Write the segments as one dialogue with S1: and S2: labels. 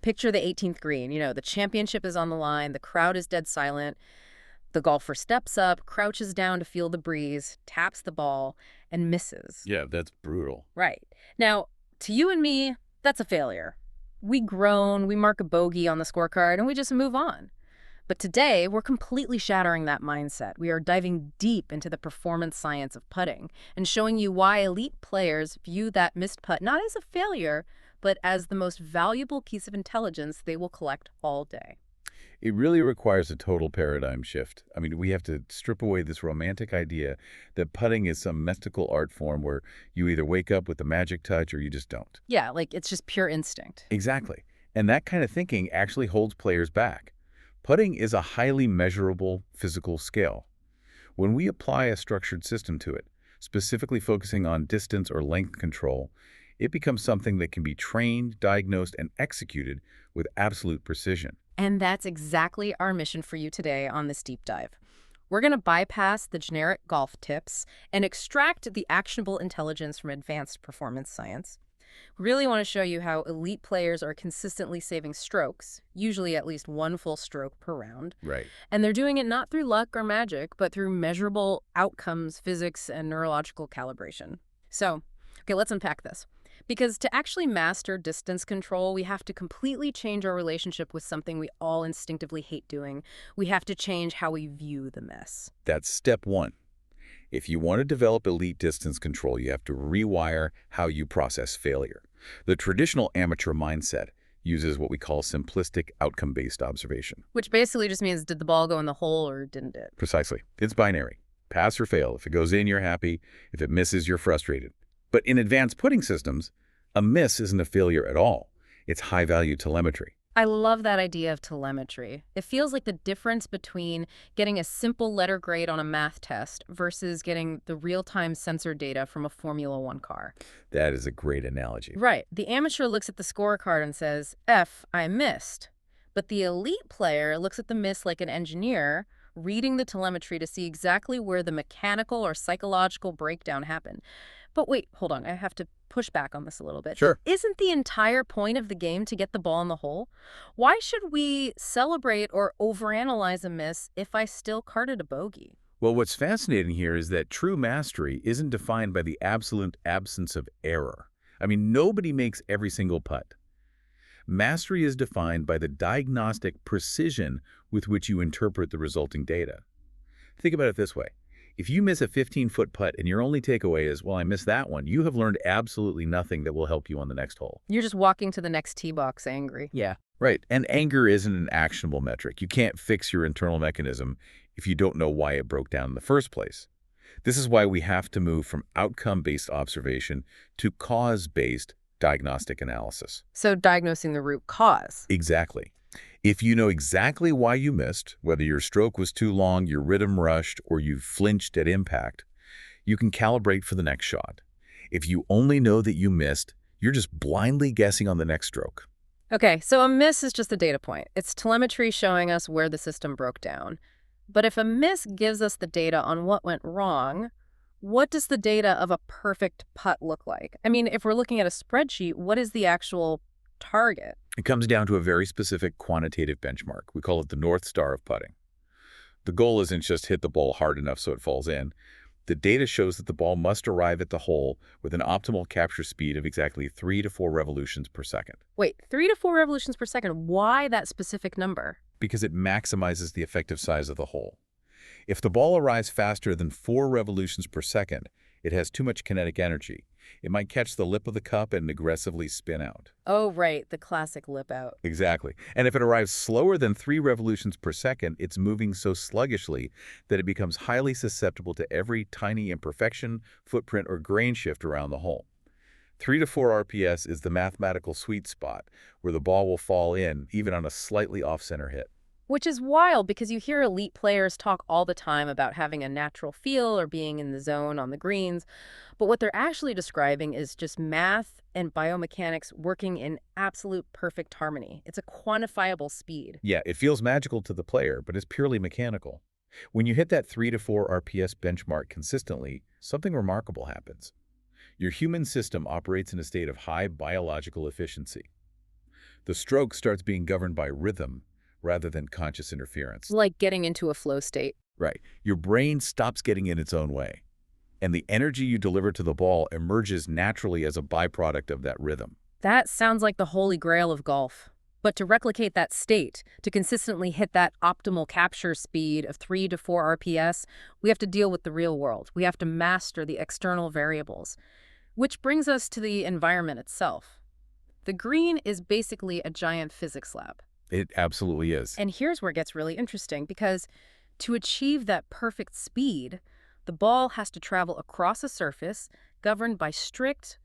S1: picture the 18th green. The championship is on the line, the crowd is dead silent. The golfer steps up, crouches down to feel the breeze, taps the ball, and misses.
S2: Yeah, that's brutal.
S1: Right. Now, to you and me, that's a failure. We groan, we mark a bogey on the scorecard, and we just move on. But today, we're completely shattering that mindset. We are diving deep into the performance science of putting and showing you why elite players view that missed putt not as a failure, but as the most valuable piece of intelligence they will collect all day.
S2: It really requires a total paradigm shift. I mean, we have to strip away this romantic idea that putting is some mystical art form where you either wake up with the magic touch or you just don't.
S1: Yeah, like it's just pure instinct.
S2: Exactly. And that kind of thinking actually holds players back. Putting is a highly measurable physical skill. When we apply a structured system to it, specifically focusing on distance or length control, it becomes something that can be trained, diagnosed, and executed with absolute precision.
S1: And that's exactly our mission for you today on this deep dive. We're going to bypass the generic golf tips and extract the actionable intelligence from advanced performance science. We really want to show you how elite players are consistently saving strokes, usually at least one full stroke per round.
S2: Right.
S1: And they're doing it not through luck or magic, but through measurable outcomes, physics, and neurological calibration. So, okay, let's unpack this. Because to actually master distance control, we have to completely change our relationship with something we all instinctively hate doing. We have to change how we view the miss.
S2: That's step one. If you want to develop elite distance control, you have to rewire how you process failure. The traditional amateur mindset uses what we call simplistic outcome-based observation.
S1: Which basically just means, did the ball go in the hole or didn't it?
S2: Precisely. It's binary. Pass or fail. If it goes in, you're happy. If it misses, you're frustrated. But in advanced putting systems, a miss isn't a failure at all. It's high-value telemetry.
S1: I love that idea of telemetry. It feels like the difference between getting a simple letter grade on a math test versus getting the real-time sensor data from a Formula One car.
S2: That is a great analogy.
S1: Right. The amateur looks at the scorecard and says, F, I missed. But the elite player looks at the miss like an engineer, reading the telemetry to see exactly where the mechanical or psychological breakdown happened. But wait, hold on. I have to push back on this a little bit.
S2: Sure.
S1: Isn't the entire point of the game to get the ball in the hole? Why should we celebrate or overanalyze a miss if I still carded a bogey?
S2: Well, what's fascinating here is that true mastery isn't defined by the absolute absence of error. I mean, nobody makes every single putt. Mastery is defined by the diagnostic precision with which you interpret the resulting data. Think about it this way. If you miss a 15-foot putt and your only takeaway is, well, I missed that one, you have learned absolutely nothing that will help you on the next hole.
S1: You're just walking to the next tee box angry.
S2: Yeah. Right. And anger isn't an actionable metric. You can't fix your internal mechanism if you don't know why it broke down in the first place. This is why we have to move from outcome-based observation to cause-based diagnostic analysis.
S1: So diagnosing the root cause.
S2: Exactly. If you know exactly why you missed, whether your stroke was too long, your rhythm rushed, or you flinched at impact, you can calibrate for the next shot. If you only know that you missed, you're just blindly guessing on the next stroke.
S1: Okay, so a miss is just a data point. It's telemetry showing us where the system broke down. But if a miss gives us the data on what went wrong, what does the data of a perfect putt look like? I mean, if we're looking at a spreadsheet, what is the actual target?
S2: It comes down to a very specific quantitative benchmark. We call it the North Star of putting. The goal isn't just hit the ball hard enough so it falls in. The data shows that the ball must arrive at the hole with an optimal capture speed of exactly 3 to 4 revolutions per second.
S1: Wait, 3 to 4 revolutions per second. Why that specific number?
S2: Because it maximizes the effective size of the hole. If the ball arrives faster than 4 revolutions per second, it has too much kinetic energy. It might catch the lip of the cup and aggressively spin out.
S1: Oh, right, the classic lip out.
S2: Exactly. And if it arrives slower than 3 revolutions per second, it's moving so sluggishly that it becomes highly susceptible to every tiny imperfection, footprint, or grain shift around the hole. 3 to 4 RPS is the mathematical sweet spot where the ball will fall in, even on a slightly off-center hit.
S1: Which is wild because you hear elite players talk all the time about having a natural feel or being in the zone on the greens. But what they're actually describing is just math and biomechanics working in absolute perfect harmony. It's a quantifiable speed.
S2: Yeah, it feels magical to the player, but it's purely mechanical. When you hit that 3 to 4 RPS benchmark consistently, something remarkable happens. Your human system operates in a state of high biological efficiency. The stroke starts being governed by rhythm rather than conscious interference.
S1: Like getting into a flow state.
S2: Right. Your brain stops getting in its own way, and the energy you deliver to the ball emerges naturally as a byproduct of that rhythm.
S1: That sounds like the holy grail of golf. But to replicate that state, to consistently hit that optimal capture speed of 3 to 4 RPS, we have to deal with the real world. We have to master the external variables. Which brings us to the environment itself. The green is basically a giant physics lab.
S2: It absolutely is.
S1: And here's where it gets really interesting, because to achieve that perfect speed, the ball has to travel across a surface governed by strict,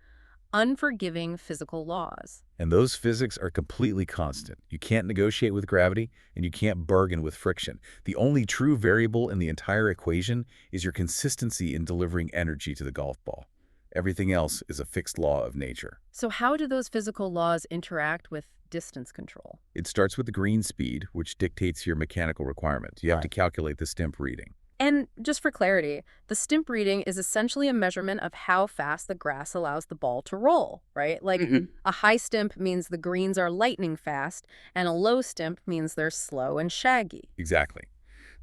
S1: unforgiving physical laws.
S2: And those physics are completely constant. You can't negotiate with gravity, and you can't bargain with friction. The only true variable in the entire equation is your consistency in delivering energy to the golf ball. Everything else is a fixed law of nature.
S1: So how do those physical laws interact with distance control?
S2: It starts with the green speed, which dictates your mechanical requirements. You have to calculate the stimp reading.
S1: And just for clarity, the stimp reading is essentially a measurement of how fast the grass allows the ball to roll, right? Like a high stimp means the greens are lightning fast, and a low stimp means they're slow and shaggy.
S2: Exactly.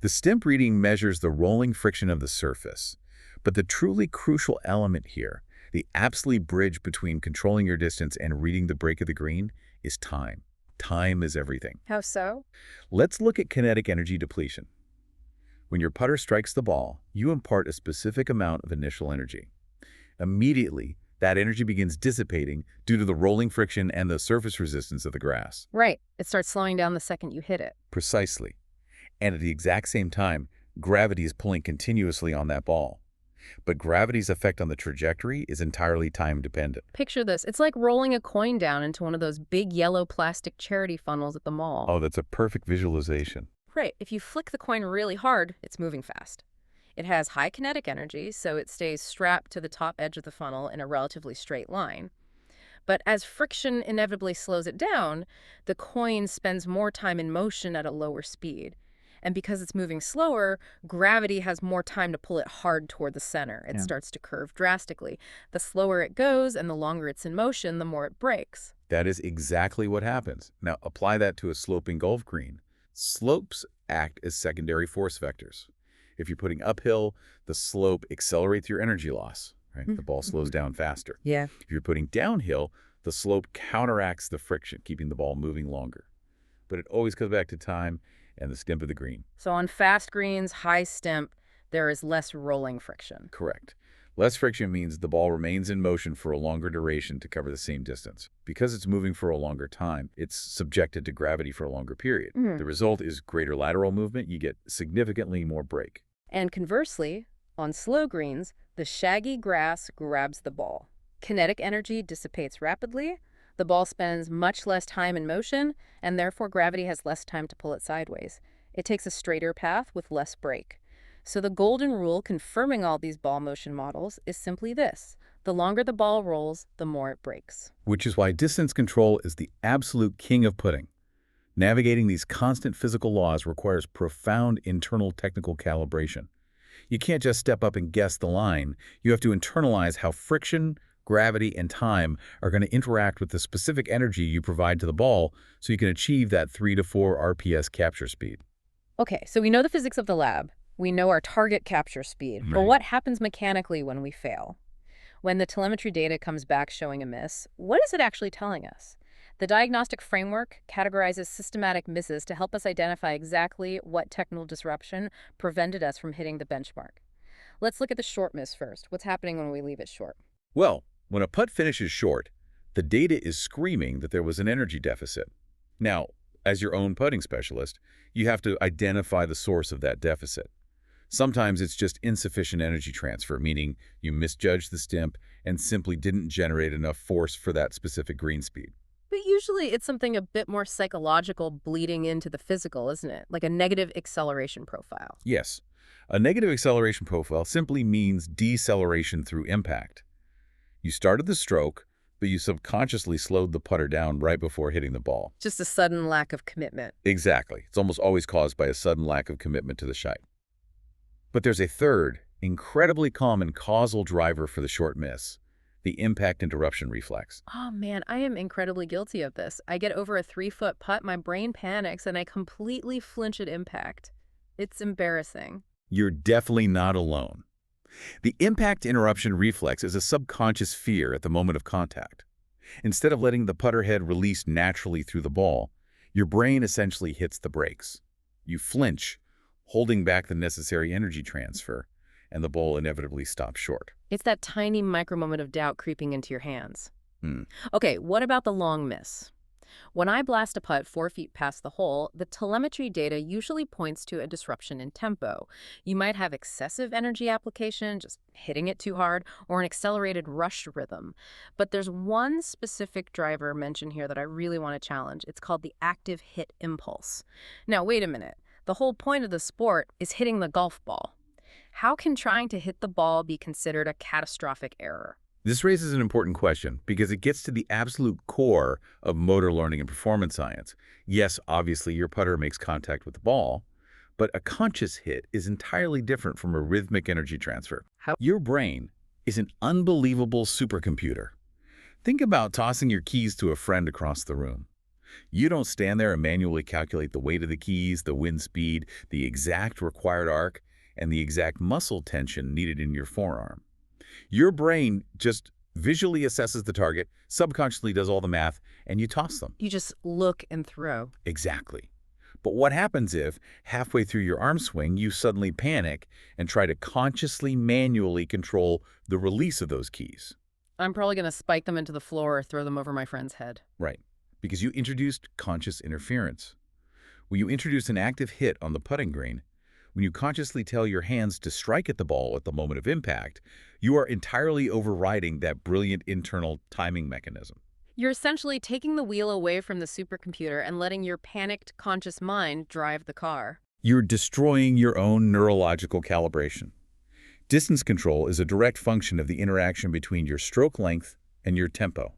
S2: The stimp reading measures the rolling friction of the surface. But the truly crucial element here, the absolute bridge between controlling your distance and reading the break of the green, is time. Time is everything.
S1: How so?
S2: Let's look at kinetic energy depletion. When your putter strikes the ball, you impart a specific amount of initial energy. Immediately, that energy begins dissipating due to the rolling friction and the surface resistance of the grass.
S1: Right. It starts slowing down the second you hit it.
S2: Precisely. And at the exact same time, gravity is pulling continuously on that ball. But gravity's effect on the trajectory is entirely time-dependent.
S1: Picture this. It's like rolling a coin down into one of those big yellow plastic charity funnels at the mall.
S2: Oh, that's a perfect visualization.
S1: Right. If you flick the coin really hard, it's moving fast. It has high kinetic energy, so it stays strapped to the top edge of the funnel in a relatively straight line. But as friction inevitably slows it down, the coin spends more time in motion at a lower speed. And because it's moving slower, gravity has more time to pull it hard toward the center. It starts to curve drastically. The slower it goes and the longer it's in motion, the more it breaks.
S2: That is exactly what happens. Now, apply that to a sloping golf green. Slopes act as secondary force vectors. If you're putting uphill, the slope accelerates your energy loss, right? The ball slows down faster.
S1: Yeah.
S2: If you're putting downhill, the slope counteracts the friction, keeping the ball moving longer. But it always comes back to time and the stimp of the green.
S1: So on fast greens, high stimp, there is less rolling friction.
S2: Correct. Less friction means the ball remains in motion for a longer duration to cover the same distance. Because it's moving for a longer time, it's subjected to gravity for a longer period. The result is greater lateral movement. You get significantly more break.
S1: And conversely, on slow greens, the shaggy grass grabs the ball. Kinetic energy dissipates rapidly. The ball spends much less time in motion, and therefore gravity has less time to pull it sideways. It takes a straighter path with less break. So the golden rule confirming all these ball motion models is simply this: the longer the ball rolls, the more it breaks.
S2: Which is why distance control is the absolute king of putting. Navigating these constant physical laws requires profound internal technical calibration. You can't just step up and guess the line. You have to internalize how friction, gravity, and time are going to interact with the specific energy you provide to the ball so you can achieve that 3 to 4 RPS capture speed.
S1: Okay, so we know the physics of the lab. We know our target capture speed. But what happens mechanically when we fail? When the telemetry data comes back showing a miss, what is it actually telling us? The diagnostic framework categorizes systematic misses to help us identify exactly what technical disruption prevented us from hitting the benchmark. Let's look at the short miss first. What's happening when we leave it short?
S2: Well, when a putt finishes short, the data is screaming that there was an energy deficit. Now, as your own putting specialist, you have to identify the source of that deficit. Sometimes it's just insufficient energy transfer, meaning you misjudged the stimp and simply didn't generate enough force for that specific green speed.
S1: But usually it's something a bit more psychological bleeding into the physical, isn't it? Like a negative acceleration profile.
S2: Yes, a negative acceleration profile simply means deceleration through impact. You started the stroke, but you subconsciously slowed the putter down right before hitting the ball.
S1: Just a sudden lack of commitment.
S2: Exactly. It's almost always caused by a sudden lack of commitment to the shot. But there's a third, incredibly common causal driver for the short miss: the impact interruption reflex.
S1: Oh man, I am incredibly guilty of this. I get over a 3-foot putt, my brain panics, and I completely flinch at impact. It's embarrassing.
S2: You're definitely not alone. The impact interruption reflex is a subconscious fear at the moment of contact. Instead of letting the putter head release naturally through the ball, your brain essentially hits the brakes. You flinch, holding back the necessary energy transfer, and the ball inevitably stops short.
S1: It's that tiny micro moment of doubt creeping into your hands.
S2: Hmm.
S1: Okay, what about the long miss? When I blast a putt 4 feet past the hole, the telemetry data usually points to a disruption in tempo. You might have excessive energy application, just hitting it too hard, or an accelerated rush rhythm. But there's one specific driver mentioned here that I really want to challenge. It's called the active hit impulse. Now, wait a minute. The whole point of the sport is hitting the golf ball. How can trying to hit the ball be considered a catastrophic error?
S2: This raises an important question because it gets to the absolute core of motor learning and performance science. Yes, obviously your putter makes contact with the ball, but a conscious hit is entirely different from a rhythmic energy transfer. Your brain is an unbelievable supercomputer. Think about tossing your keys to a friend across the room. You don't stand there and manually calculate the weight of the keys, the wind speed, the exact required arc, and the exact muscle tension needed in your forearm. Your brain just visually assesses the target, subconsciously does all the math, and you toss them.
S1: You just look and throw.
S2: Exactly. But what happens if, halfway through your arm swing, you suddenly panic and try to consciously, manually control the release of those keys?
S1: I'm probably going to spike them into the floor or throw them over my friend's head.
S2: Right. Because you introduced conscious interference. When you introduce an active hit on the putting green, when you consciously tell your hands to strike at the ball at the moment of impact, you are entirely overriding that brilliant internal timing mechanism.
S1: You're essentially taking the wheel away from the supercomputer and letting your panicked, conscious mind drive the car.
S2: You're destroying your own neurological calibration. Distance control is a direct function of the interaction between your stroke length and your tempo.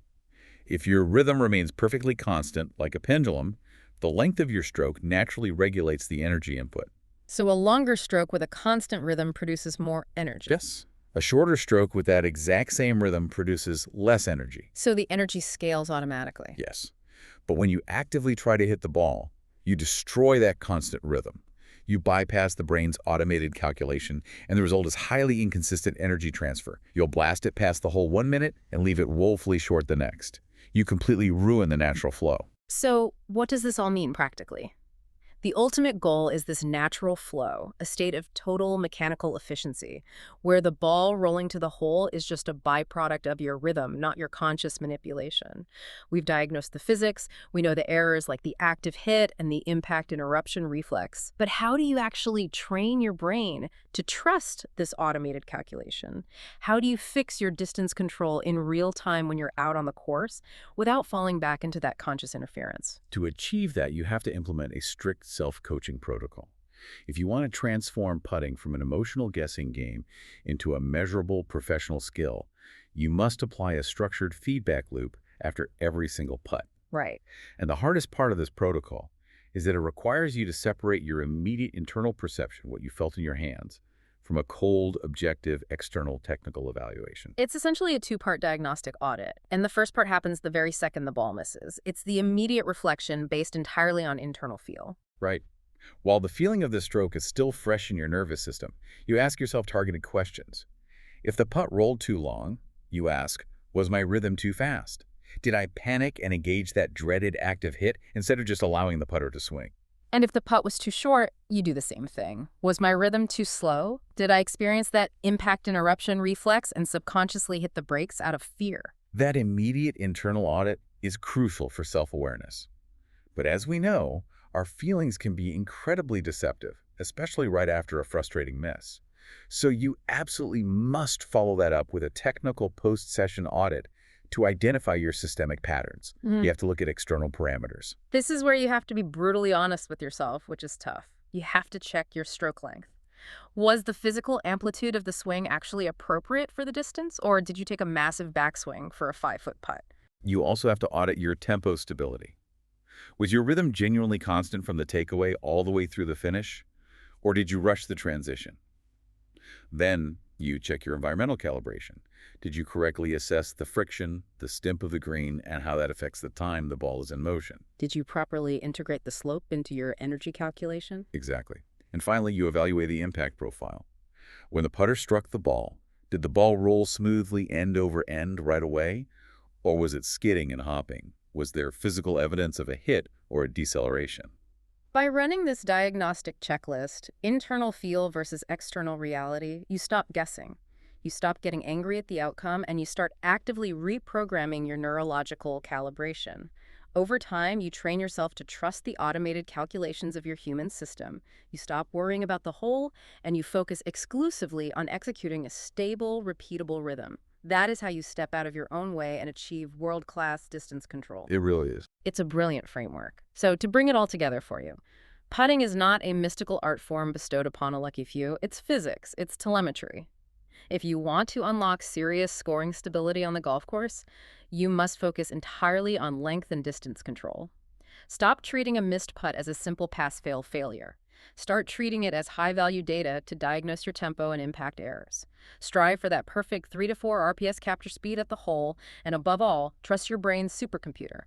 S2: If your rhythm remains perfectly constant, like a pendulum, the length of your stroke naturally regulates the energy input.
S1: So a longer stroke with a constant rhythm produces more energy.
S2: Yes. A shorter stroke with that exact same rhythm produces less energy.
S1: So the energy scales automatically.
S2: Yes. But when you actively try to hit the ball, you destroy that constant rhythm. You bypass the brain's automated calculation, and the result is highly inconsistent energy transfer. You'll blast it past the hole 1 minute and leave it woefully short the next. You completely ruin the natural flow.
S1: So what does this all mean practically? The ultimate goal is this natural flow, a state of total mechanical efficiency, where the ball rolling to the hole is just a byproduct of your rhythm, not your conscious manipulation. We've diagnosed the physics, we know the errors like the active hit and the impact interruption reflex. But how do you actually train your brain to trust this automated calculation? How do you fix your distance control in real time when you're out on the course without falling back into that conscious interference?
S2: To achieve that, you have to implement a strict self-coaching protocol. If you want to transform putting from an emotional guessing game into a measurable professional skill, you must apply a structured feedback loop after every single putt.
S1: Right.
S2: And the hardest part of this protocol is that it requires you to separate your immediate internal perception, what you felt in your hands, from a cold, objective, external technical evaluation.
S1: It's essentially a 2-part diagnostic audit, and the first part happens the very second the ball misses. It's the immediate reflection based entirely on internal feel.
S2: Right. While the feeling of the stroke is still fresh in your nervous system, you ask yourself targeted questions. If the putt rolled too long, you ask, was my rhythm too fast? Did I panic and engage that dreaded active hit instead of just allowing the putter to swing?
S1: And if the putt was too short, you do the same thing. Was my rhythm too slow? Did I experience that impact interruption reflex and subconsciously hit the brakes out of fear?
S2: That immediate internal audit is crucial for self-awareness. But as we know, our feelings can be incredibly deceptive, especially right after a frustrating miss. So you absolutely must follow that up with a technical post-session audit to identify your systemic patterns. You have to look at external parameters.
S1: This is where you have to be brutally honest with yourself, which is tough. You have to check your stroke length. Was the physical amplitude of the swing actually appropriate for the distance, or did you take a massive backswing for a 5-foot putt?
S2: You also have to audit your tempo stability. Was your rhythm genuinely constant from the takeaway all the way through the finish, or did you rush the transition? Then you check your environmental calibration. Did you correctly assess the friction, the stimp of the green, and how that affects the time the ball is in motion?
S1: Did you properly integrate the slope into your energy calculation?
S2: Exactly. And finally, you evaluate the impact profile. When the putter struck the ball, did the ball roll smoothly end over end right away, or was it skidding and hopping? Was there physical evidence of a hit or a deceleration?
S1: By running this diagnostic checklist, internal feel versus external reality, you stop guessing. You stop getting angry at the outcome and you start actively reprogramming your neurological calibration. Over time, you train yourself to trust the automated calculations of your human system. You stop worrying about the whole and you focus exclusively on executing a stable, repeatable rhythm. That is how you step out of your own way and achieve world-class distance control.
S2: It really is.
S1: It's a brilliant framework. So to bring it all together for you, putting is not a mystical art form bestowed upon a lucky few. It's physics. It's telemetry. If you want to unlock serious scoring stability on the golf course, you must focus entirely on length and distance control. Stop treating a missed putt as a simple pass-fail failure. Start treating it as high-value data to diagnose your tempo and impact errors. Strive for that perfect 3 to 4 RPS capture speed at the hole, and above all, trust your brain's supercomputer.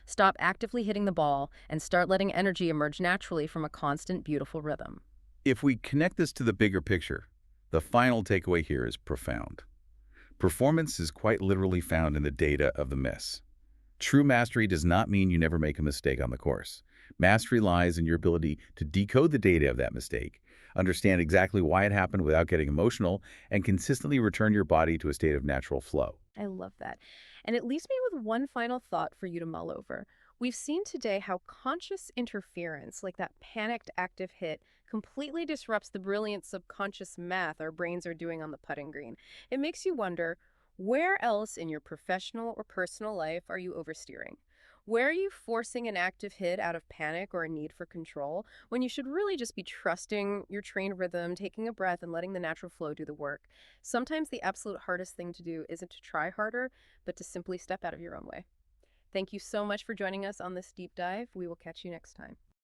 S1: Stop actively hitting the ball and start letting energy emerge naturally from a constant, beautiful rhythm.
S2: If we connect this to the bigger picture, the final takeaway here is profound. Performance is quite literally found in the data of the miss. True mastery does not mean you never make a mistake on the course. Mastery lies in your ability to decode the data of that mistake, understand exactly why it happened without getting emotional, and consistently return your body to a state of natural flow.
S1: I love that. And it leaves me with one final thought for you to mull over. We've seen today how conscious interference, like that panicked active hit, completely disrupts the brilliant subconscious math our brains are doing on the putting green. It makes you wonder, where else in your professional or personal life are you oversteering? Where are you forcing an active hit out of panic or a need for control when you should really just be trusting your trained rhythm, taking a breath, and letting the natural flow do the work? Sometimes the absolute hardest thing to do isn't to try harder, but to simply step out of your own way. Thank you so much for joining us on this deep dive. We will catch you next time.